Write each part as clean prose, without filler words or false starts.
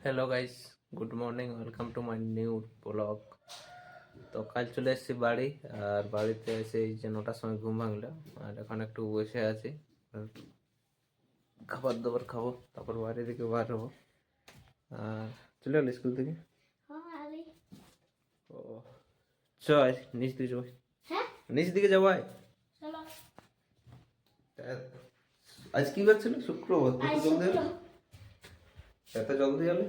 Hello guys, good morning, welcome to my new blog. তো কাল চলে এসেছি বাড়ি, আর বাড়িতে এসে এই যে 9টার সময় ঘুম ভাঙলো, আর এখন একটু বসে আছি, খাবার দাবার খাবো, তারপর বাড়ি থেকে বার হবো। আর চলে গেল স্কুল থেকে। ও চল নিচ দিকে যাবো, নিচ দিকে যাবো। আজ কি বার ছিল? শুক্রবার। এত জলদি এলে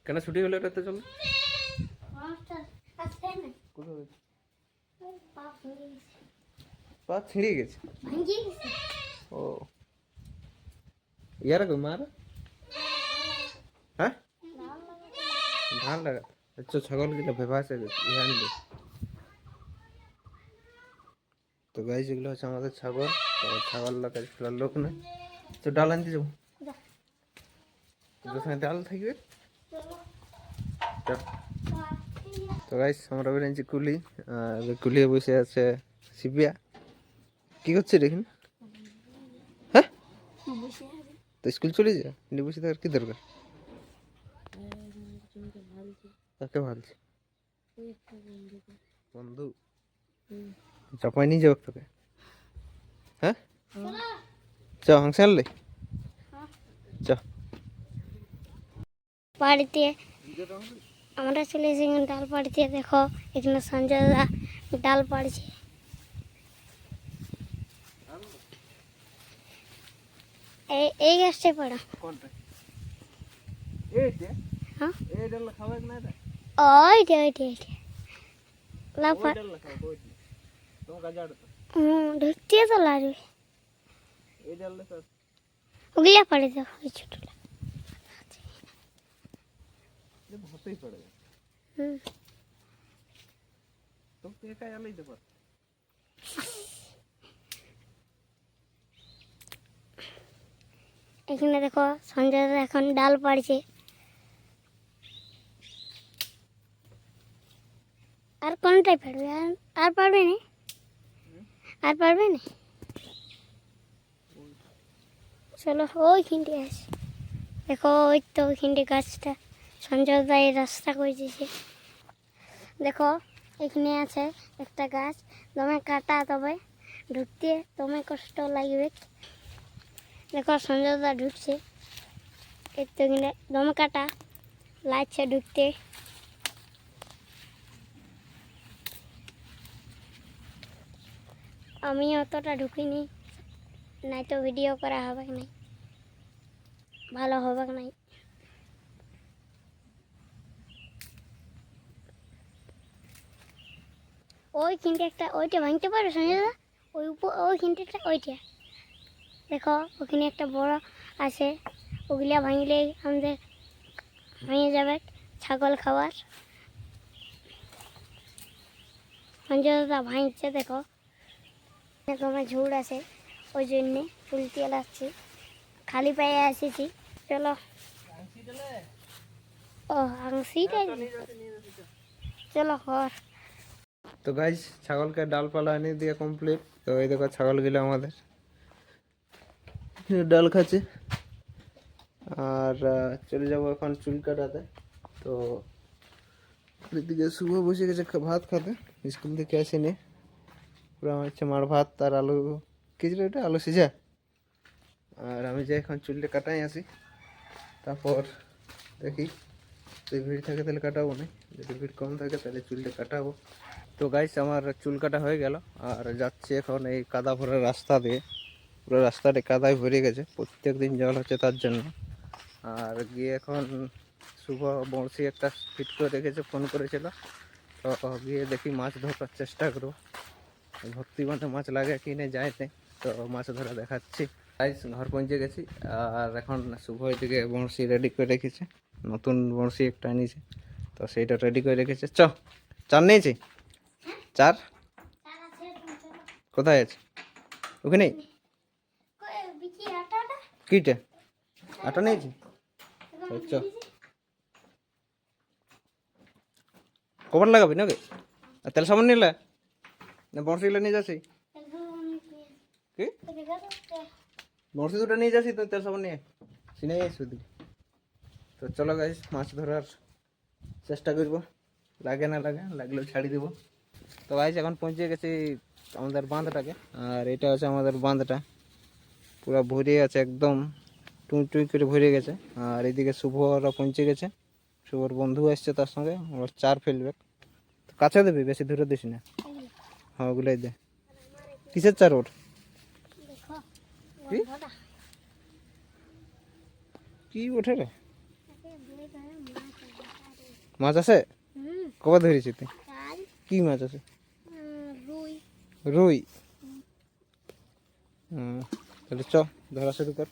কেন? ছুটি হলো এত জলদি? পা ছিঁড়ে গেছে? ও ইয়ার কই মার? হ্যাঁ, ধান লাগা। আচ্ছা, ছাগল গিলা ভেবাসে ধ্যান দে। তো গাইস, এগুলো হচ্ছে আমাদের ছাগল। তো ছাগল লাগাই ফেলার লোক নেই, তো ডাল আনতে যাবো। যেখানে ডাল থাকবে। তো গাইস, আমরা বেরিয়েছি কুলি, আর কুলিয়ে বসে আছে শিবিয়া। কি করছে দেখুন? হ্যাঁ, তো স্কুল চলে যা, বসে থাকার কি দরকার? কাকে ভালছে? বন্ধু চাপাই নিয়ে যাবো তোকে। হ্যাঁ, চ হাংসে আনলে চ। বাড়িতে আমরা চলে এসে ডাল পাড়তে। দেখো এখানে সঞ্জয় দা ডাল পাড়ছে। এই গাছটাই পাড়া। ওইটা ঢুকতে তো লাগবে। ওগুলা পাড়ে দেখো ছোটলা। এখানে দেখো সঞ্জয় দা এখন ডাল পাড়ছে। আর কোনটাই পারবে? আর পারবে না, আর পারবে না। চলো ওইখানটি আছে, দেখো ওই তো ওইখানটি গাছটা সঞ্জয় দা এই রাস্তা করে দিয়েছে। দেখো এখানে আছে একটা গাছ, দমে কাটা, তবে ঢুকতে দমে কষ্ট লাগবে। দেখো সঞ্জয় দা ঢুকছে, এই তো এখানে দমে কাটা লাগছে ঢুকতে। আমি অতটা ঢুকিনি, নাই তো ভিডিও করা হবে নাই, ভালো হবে নাই। ওই কিনতে একটা ওইটা ভাঙতে পারো সঞ্জয় দা, ওই ওই কিনতেটা ওইটা দেখো ওখানে একটা বড় আছে, ওগুলা ভাঙলেই আমাদের হয়ে যাবে ছাগল খাবার। সঞ্জয় দা ভাঙছে, দেখো আমার ঝুড় আছে, ওই জন্যে তুলতে লাগছি, খালি পায়ে এসেছি। চলো ও আংশিটাই চলো ঘর। তো গাইস, ছাগলকে ডালপালা এনে দিয়ে কমপ্লিট। তো এই দেখো ছাগলগুলো আমাদের ডাল খাচ্ছে। আর চলে যাবো এখন চুল কাটাতে। তো এদিকে শুভ বসে গেছে ভাত খাতে, স্কুল থেকে আসেনি। পুরো আমার হচ্ছে মার ভাত আর আলু, কি ছিল এটা, আলু সিঝা। আর আমি যাই এখন চুলটা কাটাই আসি, তারপর দেখি যদি ভিড় থাকে তাহলে কাটাবো না, যদি ভিড় কম থাকে তাহলে চুলটা কাটাবো। তো গাইস, আমার চুল কাটা হয়ে গেল, আর যাচ্ছি এখন এই কাদা ভরা রাস্তা দিয়ে। পুরো রাস্তাটা কাদায় ভরে গেছে, প্রত্যেক দিন জল হচ্ছে তার জন্য। আর গিয়ে এখন শুভ বড়শি একটা ফিট করে রেখেছে, ফোন করেছিল, তো গিয়ে দেখি মাছ ধরার চেষ্টা করবো, ভর্তি মাঠে মাছ লাগে কি না যায় না। তো মাছ ধরা দেখাচ্ছি। গাইস, ঘর পৌঁছে গেছি, আর এখন শুভ এদিকে বড়শি রেডি করে রেখেছে, নতুন বড়শি একটা এনেছে, তো সেইটা রেডি করে রেখেছে। চার নিয়েছি, চার কোথায় আছে? ওখানে কিটা আটা নিয়েছি। আচ্ছা, কবার লাগাবি নাকি? আর তেল সাবান নিলে না বড়শিগুলো নিয়ে যাচ্ছি কি? বড়শি দুটো নিয়ে যাচ্ছি, তুই তেল সাবান নিয়ে সিনে আসবি দিকে। তো চলো গাইস, মাছ ধরার চেষ্টা করবো, লাগে না লাগে, লাগলেও ছাড়ি দেবো। তো গাইস এখন পৌঁছে গেছি আমাদের বাঁধটাকে, আর এটা হচ্ছে আমাদের বাঁধটা, পুরো ভরে আছে একদম, টুই টুই করে ভরে গেছে। আর এদিকে শুভরা পৌঁছে গেছে, শুভর বন্ধু আসছে তার সঙ্গে, আমার চার ফেলবে। তো কাছে দেবে, বেশি দূরে দিস না। হ্যাঁ ওগুলাই দে। কিসের চার ওর? দেখো কি? বন্ধটা কি ওঠে রে? দুই ধরে মাছ আছে? হুম কবে ধরেছি তুই? কাল কি মাছ আছে? রুই রুই। তাহলে চ ধরা শুরু কর।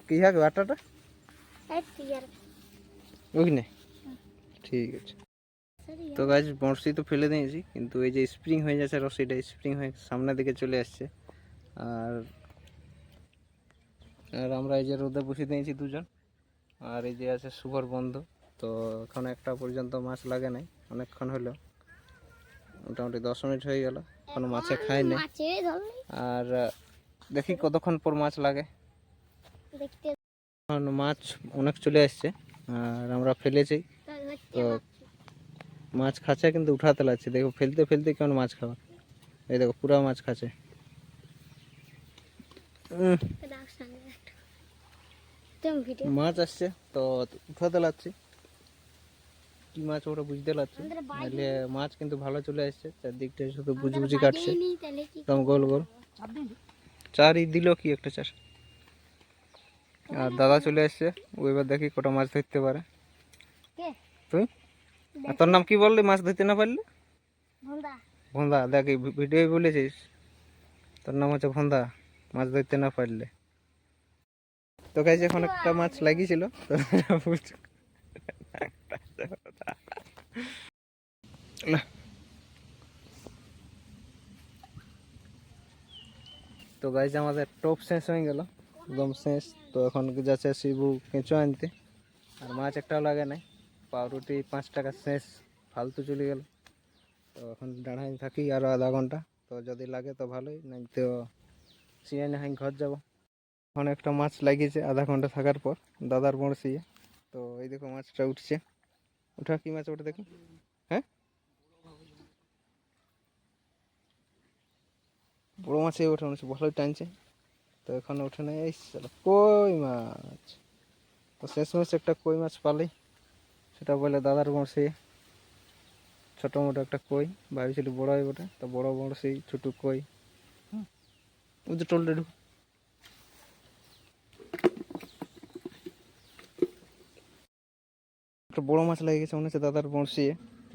কি হবে আটাটা? এই টিয়ার ওইখানে? ঠিক আছে। তো গাছ বড়শি তো ফেলে দিয়েছি, কিন্তু এই যে স্প্রিং হয়ে যাচ্ছে রশিটা, স্প্রিং হয়ে সামনের দিকে চলে আসছে। আর আর আমরা এই যে রোদে বসিয়ে দিয়েছি দুজন, আর এই যে আছে শুভর বন্ধু। তো এখন একটা পর্যন্ত মাছ লাগে নাই, অনেকক্ষণ হলো, মোটামুটি 10 মিনিট হয়ে গেল, এখনো মাছে খাই নাই। মাছে ধরলি আর দেখি কতক্ষণ পর মাছ লাগে। দেখতে এখন মাছ অনেক চলে আসছে, আর আমরা ফেলেছি, তো ধরতে তো মাছ খাচ্ছে কিন্তু উঠাতে লাগছে। দেখো ফেলতে ফেলতে কেমন মাছ খাওয়া, এই দেখো পুরা মাছ খাচ্ছে। ডাক সামনে একটা তুমি ভিডিও মাছ আসছে তো উঠাতে লাগছে, কি মাছ ওরা বুঝতে লাগছে। নাহলে মাছ কিন্তু ভালো চলে আসছে, চারদিকটা শুধু বুঝি বুঝি কাটছে নেই তাহলে কি একদম গোল গোল। চারই দিল কি একটা চার। আর দাদা চলে আসছে, ও এবার দেখি কটা মাছ ধরতে পারে। কে তুই আর তোর নাম কি বললি মাছ ধরতে না পারলে? ভন্দা ভন্দা। দেখ ভিডিও বলেছিস তোর নাম হচ্ছে ভন্দা, মাছ ধরতে না পারলে। তো গাইস এখন একটা মাছ লাগিয়েছিল, তো না। তো গাইস আমাদের টপ শেষ হয়ে গেল, একদম শেষ। তো এখন যাচ্ছে শিবু কেঁচো আনতে, আর মাছ একটাও লাগে নাই। পাউরুটি 5 টাকা শেষ, ফালতু চলে গেল। তো এখন দাঁড়াই থাকি আরও আধা ঘন্টা, তো যদি লাগে তো ভালোই, নাই তো সিয়ে না হয় ঘর যাবো। এখন একটা মাছ লাগিয়েছে আধা ঘন্টা থাকার পর দাদার বড়শি। তো এই দেখো মাছটা উঠছে, উঠা কি মাছ ওটা দেখি। হ্যাঁ বড়ো মাছে ওঠে মনে হচ্ছে, ভালোই টানছে। তো এখন ওঠে না, এই শালা কই মাছ। তো শেষ মাছ একটা কই মাছ পালি, সেটা বলে দাদার বড়শি, ছোটো মোটো একটা কই, ভাবিছিল বড় হয় ওটা, তো বড় বড়শি ছোট কই। ওই যে টলটা ঢুক, একটা বড় মাছ লেগে গেছে মনে হচ্ছে দাদার বড়শি।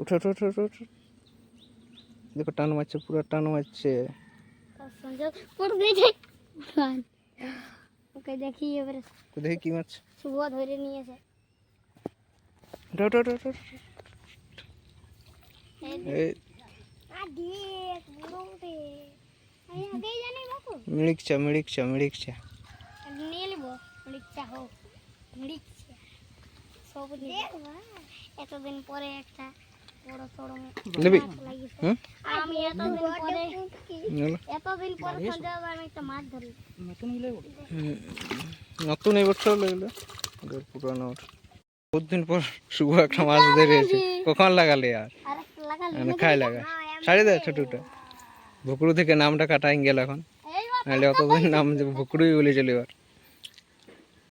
উঠে উঠে উঠে উঠে উঠে, দেখো টান মারছে, পুরো টান মারছে। সংযোগ পড়ে গেছে ওকে দেখি এবারে তো দেখি কি মাছ। শুভ ধরে নিয়েছে উঠে উঠে উঠে উঠে উঠে। এই আর দেখ বড়তে আমি আগেই জানি বাপু মিড়িকচা মিড়িকচা মিড়িকচা। নিয়ে নেবো লিখটা হোক লিখছে সব দেখ এতদিন পরে একটা বড় সড়ো নেবি? লাগিয়েছে। হুম আর আমি এতদিন পরে সন্ধ্যাবেলা আমি একটা মাছ ধরি নতুন এই বছর লাগলো, পুরানো বহুত দিন পর শুভ একটা মাছ ধরেছে। কখন লাগালে আর আর একটা লাগালি মানে খাই লাগা ছাড়ি দে ছোটটা। ভুকড়ু থেকে নামটা কাটাই গেল এখন, এই নাহলে অতদিন নাম ভুকড়ুই বলে চলে এবার।